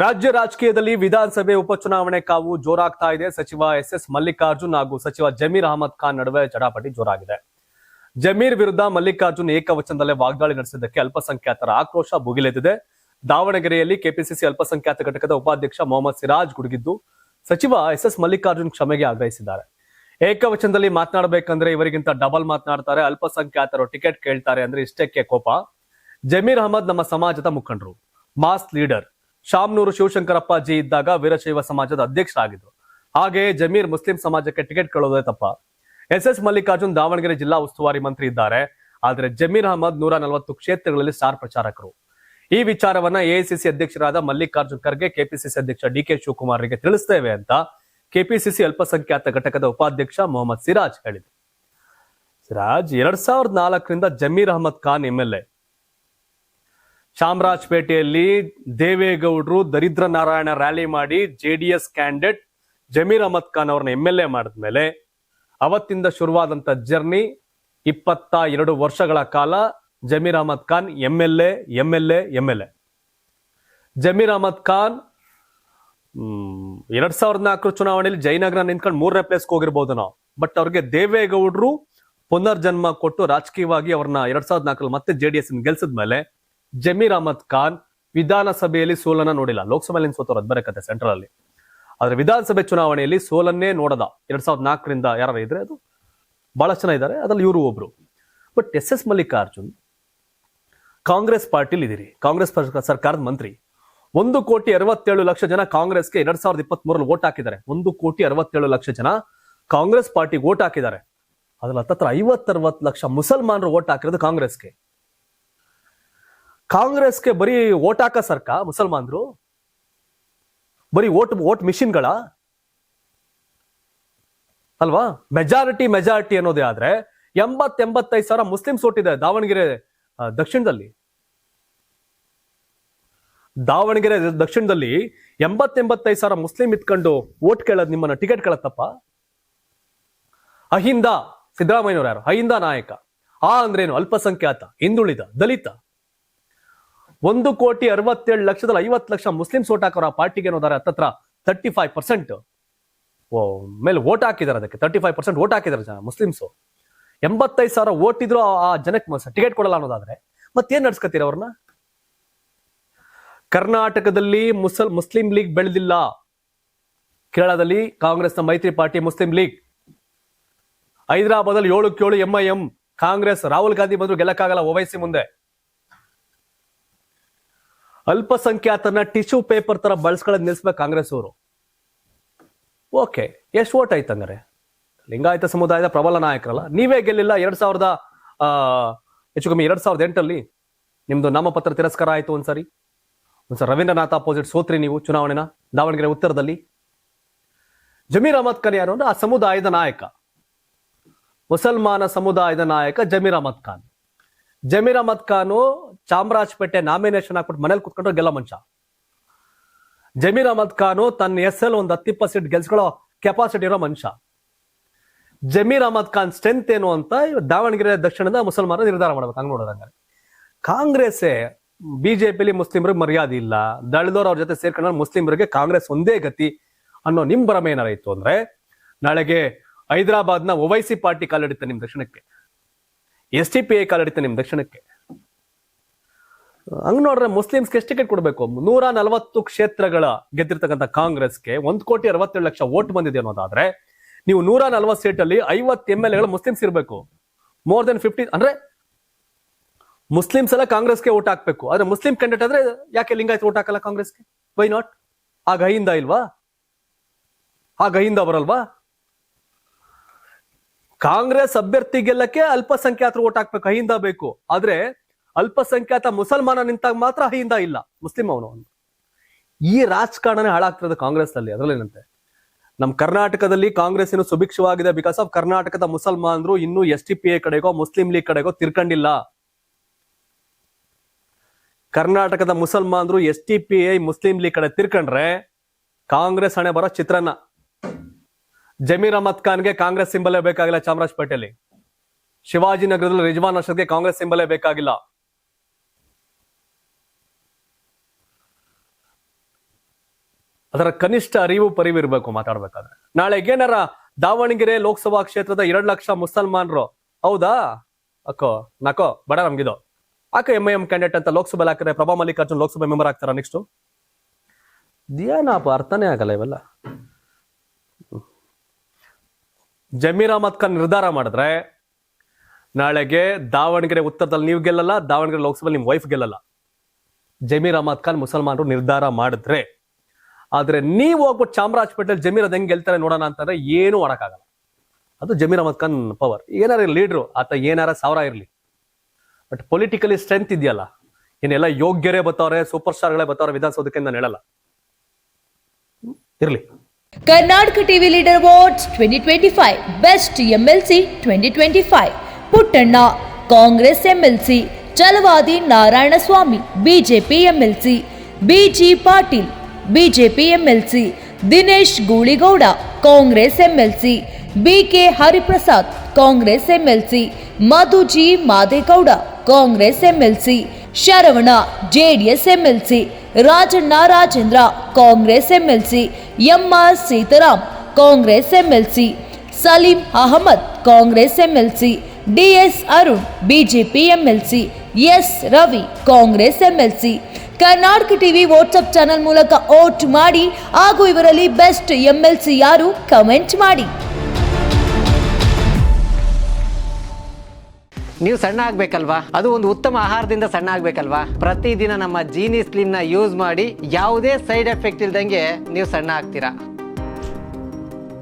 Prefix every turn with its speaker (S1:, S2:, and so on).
S1: ರಾಜ್ಯ ರಾಜಕೀಯದಲ್ಲಿ ವಿಧಾನಸಭೆ ಉಪಚುನಾವಣೆ ಕಾವು ಜೋರಾಗ್ತಾ ಇದೆ. ಸಚಿವ ಎಸ್ ಮಲ್ಲಿಕಾರ್ಜುನ್ ಹಾಗೂ ಸಚಿವ ಜಮೀರ್ ಅಹಮದ್ ಖಾನ್ ನಡುವೆ ಜಟಾಪಟಿ ಜೋರಾಗಿದೆ. ಜಮೀರ್ ವಿರುದ್ಧ ಮಲ್ಲಿಕಾರ್ಜುನ್ ಏಕವಚನದಲ್ಲೇ ವಾಗ್ದಾಳಿ ನಡೆಸಿದ್ದಕ್ಕೆ ಅಲ್ಪಸಂಖ್ಯಾತರ ಆಕ್ರೋಶ ಭುಗಿಲೆದ್ದಿದೆ. ದಾವಣಗೆರೆಯಲ್ಲಿ ಕೆಪಿಸಿಸಿ ಅಲ್ಪಸಂಖ್ಯಾತ ಘಟಕದ ಉಪಾಧ್ಯಕ್ಷ ಮೊಹಮ್ಮದ್ ಸಿರಾಜ್ ಗುಡುಗಿದ್ದು ಸಚಿವ ಎಸ್ ಮಲ್ಲಿಕಾರ್ಜುನ್ ಕ್ಷಮೆಗೆ ಆಗ್ರಹಿಸಿದ್ದಾರೆ. ಏಕವಚನದಲ್ಲಿ ಮಾತನಾಡಬೇಕಂದ್ರೆ ಇವರಿಗಿಂತ ಡಬಲ್ ಮಾತನಾಡ್ತಾರೆ. ಅಲ್ಪಸಂಖ್ಯಾತರು ಟಿಕೆಟ್ ಕೇಳ್ತಾರೆ ಅಂದ್ರೆ ಇಷ್ಟಕ್ಕೆ ಕೋಪ. ಜಮೀರ್ ಅಹಮದ್ ನಮ್ಮ ಸಮಾಜದ ಮುಖಂಡರು, ಮಾಸ್ ಲೀಡರ್. ಶಾಮನೂರು ಶಿವಶಂಕರಪ್ಪಾಜಿ ಇದ್ದಾಗ ವೀರಶೈವ ಸಮಾಜದ ಅಧ್ಯಕ್ಷರಾಗಿದ್ರು. ಹಾಗೆ ಜಮೀರ್ ಮುಸ್ಲಿಂ ಸಮಾಜಕ್ಕೆ ಟಿಕೆಟ್ ಕೇಳೋದೇ ತಪ್ಪ. ಎಸ್ ಮಲ್ಲಿಕಾರ್ಜುನ್ ದಾವಣಗೆರೆ ಜಿಲ್ಲಾ ಉಸ್ತುವಾರಿ ಮಂತ್ರಿ ಇದ್ದಾರೆ. ಆದರೆ ಜಮೀರ್ ಅಹಮದ್ 140 ಕ್ಷೇತ್ರಗಳಲ್ಲಿ ಸ್ಟಾರ್ ಪ್ರಚಾರಕರು. ಈ ವಿಚಾರವನ್ನ ಎಐಸಿಸಿ ಅಧ್ಯಕ್ಷರಾದ ಮಲ್ಲಿಕಾರ್ಜುನ್ ಖರ್ಗೆ ಕೆಪಿಸಿಸಿ ಅಧ್ಯಕ್ಷ ಡಿಕೆ ಶಿವಕುಮಾರ್ಗೆ ತಿಳಿಸ್ತೇವೆ ಅಂತ ಕೆಪಿಸಿಸಿ ಅಲ್ಪಸಂಖ್ಯಾತ ಘಟಕದ ಉಪಾಧ್ಯಕ್ಷ ಮೊಹಮ್ಮದ್ ಸಿರಾಜ್ ಹೇಳಿದರು. ಸಿರಾಜ್ 2004ರಿಂದ ಜಮೀರ್ ಅಹಮದ್ ಖಾನ್ ಎಂಎಲ್ಎ. ಚಾಮರಾಜಪೇಟೆಯಲ್ಲಿ ದೇವೇಗೌಡರು ದರಿದ್ರ ನಾರಾಯಣ ರ್ಯಾಲಿ ಮಾಡಿ ಜೆಡಿಎಸ್ ಕ್ಯಾಂಡಿಡೇಟ್ ಜಮೀರ್ ಅಹಮದ್ ಖಾನ್ ಅವ್ರನ್ನ ಎಂಎಲ್ಎ ಮಾಡಿದ್ಮೇಲೆ ಅವತ್ತಿಂದ ಶುರುವಾದಂತ ಜರ್ನಿ 22 ವರ್ಷಗಳ ಕಾಲ ಜಮೀರ್ ಅಹಮದ್ ಖಾನ್ ಎಂಎಲ್ಎ. ಜಮೀರ್ ಅಹಮದ್ ಖಾನ್ 2004 ಚುನಾವಣೆಯಲ್ಲಿ ಜಯನಗರ ನಿಂತ್ಕೊಂಡು 3ನೇ ಪ್ಲೇಸ್ಗೆ ಹೋಗಿರ್ಬೋದು ನಾವು. ಬಟ್ ಅವ್ರಿಗೆ ದೇವೇಗೌಡರು ಪುನರ್ಜನ್ಮ ಕೊಟ್ಟು ರಾಜಕೀಯವಾಗಿ ಅವ್ರನ್ನ 2004 ಮತ್ತೆ ಜೆಡಿಎಸ್ ಗೆಲ್ಸಿದ್ಮೇಲೆ ಜಮೀರ್ ಅಹಮದ್ ಖಾನ್ ವಿಧಾನಸಭೆಯಲ್ಲಿ ಸೋಲನ್ನ ನೋಡಿಲ್ಲ. ಲೋಕಸಭೆಯಲ್ಲಿ ಸೋತವ್ರು ಅದ್ ಬೇರೆ ಕತೆ ಸೆಂಟ್ರಲ್ ಅಲ್ಲಿ. ಆದ್ರೆ ವಿಧಾನಸಭೆ ಚುನಾವಣೆಯಲ್ಲಿ ಸೋಲನ್ನೇ ನೋಡದ. 2004ರಿಂದ ಯಾರು ಇದ್ರೆ ಅದು ಬಹಳಷ್ಟು ಜನ ಇದ್ದಾರೆ, ಅದ್ರಲ್ಲಿ ಇವರು ಒಬ್ರು. ಬಟ್ ಎಸ್ ಮಲ್ಲಿಕಾರ್ಜುನ್ ಕಾಂಗ್ರೆಸ್ ಪಾರ್ಟಿಲಿ ಇದೀರಿ, ಕಾಂಗ್ರೆಸ್ ಸರ್ಕಾರದ ಮಂತ್ರಿ. 1,67,00,000 ಜನ ಕಾಂಗ್ರೆಸ್ಗೆ 2023 ವೋಟ್ ಹಾಕಿದ್ದಾರೆ. 1,67,00,000 ಜನ ಕಾಂಗ್ರೆಸ್ ಪಾರ್ಟಿಗೆ ವೋಟ್ ಹಾಕಿದ್ದಾರೆ. ಅದ್ರಲ್ಲಿ ಹತ್ತತ್ರ 50-60 ಲಕ್ಷ ಮುಸಲ್ಮಾನರು ವೋಟ್ ಹಾಕಿರೋದು ಕಾಂಗ್ರೆಸ್ಗೆ. ಕಾಂಗ್ರೆಸ್ಗೆ ಬರೀ ವೋಟ್ ಹಾಕ ಸರ್ಕ ಮುಸಲ್ಮಾನರು, ಬರೀ ವೋಟ್ ಮಿಷಿನ್ಗಳ ಅಲ್ವಾ? ಮೆಜಾರಿಟಿ ಅನ್ನೋದೇ ಆದ್ರೆ 80-85 ಸಾವಿರ ಮುಸ್ಲಿಮ್ಸ್ ವೋಟ್ ಇದೆ ದಾವಣಗೆರೆ ದಕ್ಷಿಣದಲ್ಲಿ. 80-85 ಸಾವಿರ ಮುಸ್ಲಿಂ ಇತ್ಕೊಂಡು ವೋಟ್ ಕೇಳೋದು, ನಿಮ್ಮನ್ನ ಟಿಕೆಟ್ ಕೇಳತ್ತಪ್ಪ. ಅಹಿಂದ ಸಿದ್ದರಾಮಯ್ಯನವ್ರು ಯಾರು? ಅಹಿಂದ ನಾಯಕ. ಅಂದ್ರೇನು? ಅಲ್ಪಸಂಖ್ಯಾತ, ಹಿಂದುಳಿದ, ದಲಿತ. 1,67,00,000 50 ಲಕ್ಷ ಮುಸ್ಲಿಮ್ಸ್ ವೋಟ್ ಹಾಕೋರು ಆ ಪಾರ್ಟಿಗೆ ಅನ್ನೋದಾರೆ. ಹತ್ತತ್ರ 35% ಮೇಲೆ ವೋಟ್ ಹಾಕಿದಾರೆ. ಅದಕ್ಕೆ 35% ವೋಟ್ ಹಾಕಿದಾರೆ ಜನ ಮುಸ್ಲಿಮ್ಸ್. 85 ಸಾವಿರ ವೋಟ್ ಇದ್ರು ಆ ಜನಕ್ಕೆ ಟಿಕೆಟ್ ಕೊಡಲ್ಲ ಅನ್ನೋದಾದ್ರೆ ಮತ್ತೇನ್ ನಡ್ಸ್ಕತ್ತೀರ ಅವ್ರನ್ನ? ಕರ್ನಾಟಕದಲ್ಲಿ ಮುಸ್ಲಿಂ ಲೀಗ್ ಬೆಳೆದಿಲ್ಲ. ಕೇರಳದಲ್ಲಿ ಕಾಂಗ್ರೆಸ್ನ ಮೈತ್ರಿ ಪಾರ್ಟಿ ಮುಸ್ಲಿಂ ಲೀಗ್. ಹೈದರಾಬಾದಲ್ಲಿ 7-7 MIM ಕಾಂಗ್ರೆಸ್. ರಾಹುಲ್ ಗಾಂಧಿ ಬಂದ್ರು ಗೆಲ್ಲಕ್ಕಾಗಲ್ಲ ಓವೈಸಿ ಮುಂದೆ. ಅಲ್ಪಸಂಖ್ಯಾತನ ಟಿಶ್ಯೂ ಪೇಪರ್ ತರ ಬಳಸ್ಕೊಳ್ಳೋದು ನಿಲ್ಸ್ಬೇಕು ಕಾಂಗ್ರೆಸ್ ಅವರು. ಓಕೆ, ಎಷ್ಟು ವೋಟ್ ಆಯ್ತಂಗಾರೆ? ಲಿಂಗಾಯತ ಸಮುದಾಯದ ಪ್ರಬಲ ನಾಯಕರಲ್ಲ, ನೀವೇ ಗೆಲ್ಲಿಲ್ಲ. 2008 ನಿಮ್ದು ನಾಮಪತ್ರ ತಿರಸ್ಕಾರ ಆಯ್ತು. ಒಂದ್ಸರಿ ರವೀಂದ್ರನಾಥ್ ಅಪೋಸಿಟ್ ಸೋತ್ರಿ ನೀವು ಚುನಾವಣೆನ ದಾವಣಗೆರೆ ಉತ್ತರದಲ್ಲಿ. ಜಮೀರ್ ಅಹಮದ್ ಖಾನ್ ಯಾರು ಅಂದ್ರೆ ಆ ಸಮುದಾಯದ ನಾಯಕ, ಮುಸಲ್ಮಾನ ಸಮುದಾಯದ ನಾಯಕ ಜಮೀರ್ ಅಹಮದ್ ಖಾನ್. ಜಮೀರ್ ಅಹಮದ್ ಖಾನು ಚಾಮರಾಜಪೇಟೆ ನಾಮಿನೇಷನ್ ಹಾಕ್ಬಿಟ್ಟು ಮನೇಲಿ ಕುತ್ಕೊಂಡ್ರೆ ಗೆಲ್ಲ ಮನುಷ್ಯ. ಜಮೀರ್ ಅಹಮದ್ ಖಾನು ತನ್ನ ಹೆಸರಲ್ಲಿ ಒಂದು 10% ಗೆಲ್ಸ್ಕೊಳ್ಳೋ ಕೆಪಾಸಿಟಿ ಇರೋ ಮನುಷ್ಯ. ಜಮೀರ್ ಅಹಮದ್ ಖಾನ್ ಸ್ಟ್ರೆಂತ್ ಏನು ಅಂತ ದಾವಣಗೆರೆ ದಕ್ಷಿಣದ ಮುಸಲ್ಮಾನ ನಿರ್ಧಾರ ಮಾಡ್ಬೇಕು. ಹಂಗ್ ನೋಡೋದಂಗಾರೆ ಕಾಂಗ್ರೆಸ್ ಬಿಜೆಪಿಲಿ ಮುಸ್ಲಿಮರಿಗೆ ಮರ್ಯಾದೆ ಇಲ್ಲ, ದಳದವ್ರು ಅವ್ರ ಜೊತೆ ಸೇರ್ಕೊಂಡ್ರೆ ಮುಸ್ಲಿಮರಿಗೆ ಕಾಂಗ್ರೆಸ್ ಒಂದೇ ಗತಿ ಅನ್ನೋ ನಿಮ್ ಭ್ರಮೆ ಏನಾರ ಇತ್ತು ಅಂದ್ರೆ ನಾಳೆಗೆ ಹೈದರಾಬಾದ್ನ ಓವೈಸಿ ಪಾರ್ಟಿ ಕಾಲಿಡುತ್ತೆ ನಿಮ್ ದಕ್ಷಿಣಕ್ಕೆ, SDPI ಕಾಲಿಡುತ್ತೆ ನಿಮ್ ದಕ್ಷಿಣಕ್ಕೆ. ಹಂಗ್ ನೋಡ್ರೆ ಮುಸ್ಲಿಮ್ಸ್ಗೆ ಎಷ್ಟು ಟಿಕೆಟ್ ಕೊಡ್ಬೇಕು? 140 ಕ್ಷೇತ್ರಗಳ ಗೆದ್ದಿರ್ತಕ್ಕಂಥ ಕಾಂಗ್ರೆಸ್ಗೆ 1,67,00,000 ವೋಟ್ ಬಂದಿದೆ ಅನ್ನೋದಾದ್ರೆ ನೀವು 140 ಸೀಟಲ್ಲಿ 50 MLAಗಳು ಮುಸ್ಲಿಮ್ಸ್ ಇರಬೇಕು. ಮೋರ್ ದೆನ್ 50 ಅಂದ್ರೆ ಮುಸ್ಲಿಮ್ಸ್ ಎಲ್ಲ ಕಾಂಗ್ರೆಸ್ಗೆ ವೋಟ್ ಹಾಕ್ಬೇಕು. ಆದ್ರೆ ಮುಸ್ಲಿಂ ಕ್ಯಾಂಡಿಡೇಟ್ ಆದ್ರೆ ಯಾಕೆ ಲಿಂಗಾಯತ್ ವೋಟ್ ಹಾಕಲ್ಲ ಕಾಂಗ್ರೆಸ್ಗೆ? Why not? ಆಗ ಅಹಿಂದ ಇಲ್ವಾ? ಆಗ ಅಹಿಂದ ಬರಲ್ವಾ? ಕಾಂಗ್ರೆಸ್ ಅಭ್ಯರ್ಥಿ ಗೆಲ್ಲಕ್ಕೆ ಅಲ್ಪಸಂಖ್ಯಾತರು ವೋಟ್ ಹಾಕ್ಬೇಕು, ಅಹಿಂದ ಬೇಕು. ಆದ್ರೆ ಅಲ್ಪಸಂಖ್ಯಾತ ಮುಸಲ್ಮಾನ ನಿಂತಾಗ ಮಾತ್ರ ಅಹಿಂದ ಇಲ್ಲ, ಮುಸ್ಲಿಂ ಅವನು. ಈ ರಾಜಕಾರಣನೇ ಹಾಳಾಗ್ತಿರೋದು ಕಾಂಗ್ರೆಸ್ ಅಲ್ಲಿ. ಅದ್ರಲ್ಲೇನಂತೆ ನಮ್ ಕರ್ನಾಟಕದಲ್ಲಿ ಕಾಂಗ್ರೆಸ್ ಇನ್ನು ಸುಭಿಕ್ಷವಾಗಿದೆ ಬಿಕಾಸ್ ಆಫ್ ಕರ್ನಾಟಕದ ಮುಸಲ್ಮಾನರು ಇನ್ನು SDPI ಕಡೆಗೋ ಮುಸ್ಲಿಂ ಲೀಗ್ ಕಡೆಗೋ ತಿರ್ಕೊಂಡಿಲ್ಲ. ಕರ್ನಾಟಕದ ಮುಸಲ್ಮಾನರು SDPI ಮುಸ್ಲಿಂ ಲೀಗ್ ಕಡೆ ತಿರ್ಕೊಂಡ್ರೆ ಕಾಂಗ್ರೆಸ್ ಹಣೆ ಬರೋ ಚಿತ್ರನ್ನ. ಜಮೀರ್ ಅಹಮದ್ ಖಾನ್ಗೆ ಕಾಂಗ್ರೆಸ್ ಸಿಂಬಲೇ ಬೇಕಾಗಿಲ್ಲ ಚಾಮರಾಜಪೇಟೆಯಲ್ಲಿ. ಶಿವಾಜಿನಗರದಲ್ಲಿ ರಿಜ್ವಾನ್ ಅರ್ಷದ್ಗೆ ಕಾಂಗ್ರೆಸ್ ಸಿಂಬಲೇ ಬೇಕಾಗಿಲ್ಲ. ಅದರ ಕನಿಷ್ಠ ಅರಿವು ಪರಿವು ಇರಬೇಕು ಮಾತಾಡ್ಬೇಕಾದ್ರೆ. ನಾಳೆಗೆ ಏನಾರ ದಾವಣಗೆರೆ ಲೋಕಸಭಾ ಕ್ಷೇತ್ರದ 2 ಲಕ್ಷ ಮುಸಲ್ಮಾನರು, ಹೌದಾ ಅಕ್ಕೋ ನಕೋ ಬಡ ನಮ್ಗಿದು ಆಕ MIM ಕ್ಯಾಂಡಿಡೇಟ್ ಅಂತ ಲೋಕಸಭೆ ಹಾಕಿದ್ರೆ ಪ್ರಭಾ ಮಲ್ಲಿಕಾರ್ಜುನ್ ಲೋಕಸಭೆ ಮೆಂಬರ್ ಆಗ್ತಾರ ನೆಕ್ಸ್ಟ್? ಏನಪ್ಪ ಅರ್ಥನೇ ಆಗಲ್ಲ ಇವೆಲ್ಲ. ಜಮೀರ್ ಅಹಮದ್ ಖಾನ್ ನಿರ್ಧಾರ ಮಾಡಿದ್ರೆ ನಾಳೆಗೆ ದಾವಣಗೆರೆ ಉತ್ತರದಲ್ಲಿ ನೀವು ಗೆಲ್ಲಲ್ಲ, ದಾವಣಗೆರೆ ಲೋಕಸಭೆ ನಿಮ್ ವೈಫ್ ಗೆಲ್ಲಲ್ಲ. ಜಮೀರ್ ಅಹಮದ್ ಖಾನ್ ಮುಸಲ್ಮಾನರು ನಿರ್ಧಾರ ಮಾಡಿದ್ರೆ. ಆದ್ರೆ ನೀವು ಹೋಗ್ಬಿಟ್ಟು ಚಾಮರಾಜಪೇಟೆಯಲ್ಲಿ ಜಮೀರ್ ಅದ್ ಹೆಂಗ್ ಗೆಲ್ತಾರೆ ನೋಡೋಣ ಅಂತಂದ್ರೆ ಏನು ಮಾಡಕ್ಕಾಗಲ್ಲ. ಅದು ಜಮೀರ್ ಅಹಮದ್ ಖಾನ್ ಪವರ್. ಏನಾರ ಲೀಡ್ರು ಆತ ಏನಾರ 1000 ಇರ್ಲಿ, ಬಟ್ ಪೊಲಿಟಿಕಲಿ ಸ್ಟ್ರೆಂತ್ ಇದೆಯಲ್ಲ, ಏನೆಲ್ಲ ಯೋಗ್ಯರೇ ಬರ್ತಾವ್ರೆ, ಸೂಪರ್ ಸ್ಟಾರ್ಗಳೇ ಬರ್ತಾವ್ರೆ ವಿಧಾನಸೌಧಕ್ಕೆ ನಾನು ಹೇಳಲ್ಲ. ಇರ್ಲಿ.
S2: Karnataka TV leader awards 2025 best MLC 2025 Puttanna Congress MLC, Chalavadi Narayanaswamy BJP MLC, BG Patil BJP MLC, Dinesh Gooligowda Congress MLC, BK Hariprasad Congress MLC, Madhu G Madegowda Congress MLC, Sharavana JDS MLC, Rajanna Rajendra Congress MLC, MR Seetharam Congress MLC, Saleem Ahmed Congress MLC, DS Arun BJP MLC, S Ravi Congress MLC. Karnataka TV WhatsApp channel ಮೂಲಕ vote ಮಾಡಿ ಹಾಗೂ ಇವರಲ್ಲಿ best MLC ಯಾರು comment ಮಾಡಿ.
S3: ನೀವು ಸಣ್ಣ ಆಗ್ಬೇಕಲ್ವಾ? ಅದು ಒಂದು ಉತ್ತಮ ಆಹಾರದಿಂದ ಸಣ್ಣ ಆಗ್ಬೇಕಲ್ವಾ? ಪ್ರತಿದಿನ ನಮ್ಮ ಜೀನಿ ಸ್ಲಿಮ್ನ ಯೂಸ್ ಮಾಡಿ ಯಾವುದೇ ಸೈಡ್ ಎಫೆಕ್ಟ್ ಇಲ್ದಂಗೆ ನೀವು ಸಣ್ಣ ಆಗ್ತೀರಾ.